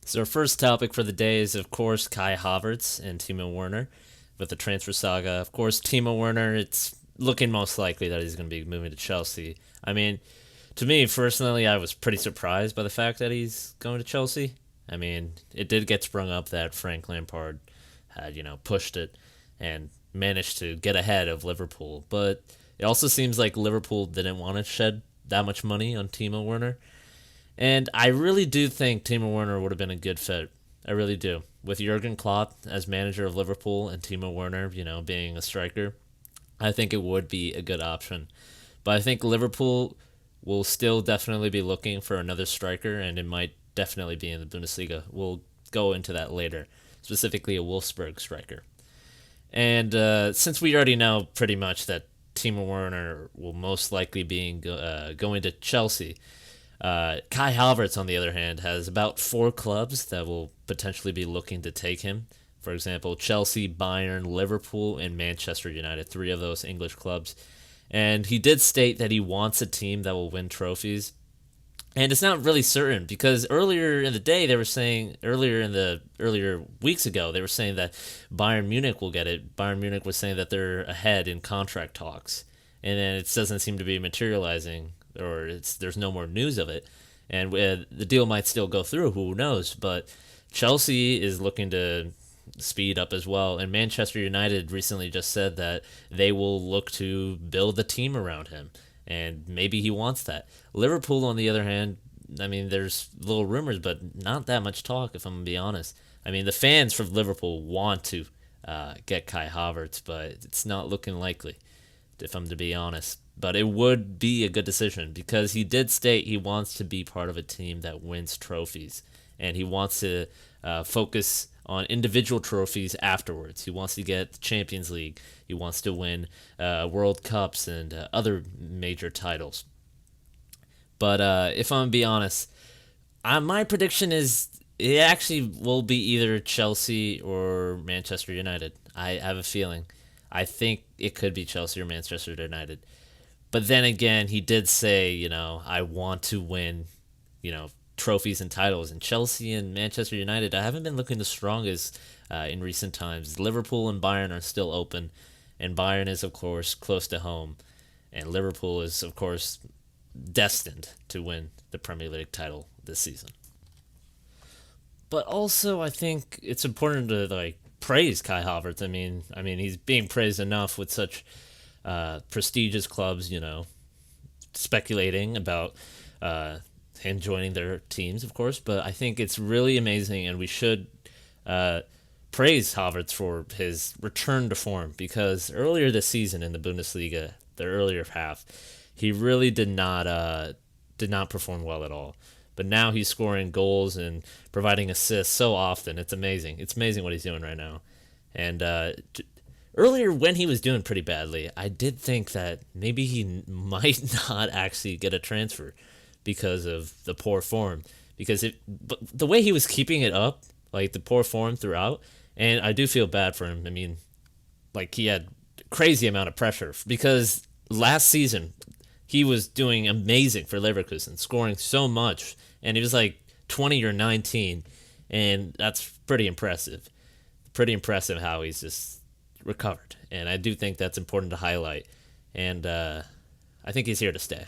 So our first topic for the day is, of course, Kai Havertz and Timo Werner with the transfer saga. Of course, Timo Werner, it's looking most likely that he's going to be moving to Chelsea. I mean, to me, personally, I was pretty surprised by the fact that he's going to Chelsea. I mean, it did get sprung up that Frank Lampard had, pushed it and managed to get ahead of Liverpool. But it also seems like Liverpool didn't want to shed that much money on Timo Werner. And I really do think Timo Werner would have been a good fit. I really do. With Jurgen Klopp as manager of Liverpool and Timo Werner, being a striker, I think it would be a good option. But I think Liverpool will still definitely be looking for another striker, and it might definitely be in the Bundesliga. We'll go into that later, specifically a Wolfsburg striker. And since we already know pretty much that Timo Werner will most likely be going to Chelsea, Kai Havertz, on the other hand, has about four clubs that will potentially be looking to take him. For example, Chelsea, Bayern, Liverpool, and Manchester United, three of those English clubs. And he did state that he wants a team that will win trophies. And it's not really certain because earlier in the day they were saying earlier weeks ago they were saying that Bayern Munich will get it. Bayern Munich was saying that they're ahead in contract talks, and then it doesn't seem to be materializing, or there's no more news of it. And the deal might still go through. Who knows? But Chelsea is looking to speed up as well, and Manchester United recently just said that they will look to build a team around him, and maybe he wants that. Liverpool, on the other hand, I mean, there's little rumors, but not that much talk, if I'm going to be honest. I mean, the fans from Liverpool want to get Kai Havertz, but it's not looking likely, if I'm to be honest. But it would be a good decision because he did state he wants to be part of a team that wins trophies, and he wants to focus on individual trophies afterwards. He wants to get the Champions League. He wants to win World Cups and other major titles. But if I'm going to be honest, my prediction is it actually will be either Chelsea or Manchester United. I have a feeling. I think it could be Chelsea or Manchester United. But then again, he did say, I want to win, trophies and titles. And Chelsea and Manchester United, I haven't been looking the strongest in recent times. Liverpool and Bayern are still open, and Bayern is, of course, close to home. And Liverpool is, of course, destined to win the Premier League title this season. But also, I think it's important to praise Kai Havertz. I mean, he's being praised enough with such prestigious clubs, speculating about him joining their teams, of course. But I think it's really amazing, and we should praise Havertz for his return to form because earlier this season in the Bundesliga, the earlier half, he really did not perform well at all. But now he's scoring goals and providing assists so often. It's amazing. It's amazing what he's doing right now. And earlier, when he was doing pretty badly, I did think that maybe he might not actually get a transfer because of the poor form. But the way he was keeping it up, like the poor form throughout, and I do feel bad for him. I mean, he had crazy amount of pressure because last season he was doing amazing for Leverkusen, scoring so much, and he was 20 or 19, and that's pretty impressive. Pretty impressive how he's just recovered, and I do think that's important to highlight, and I think he's here to stay.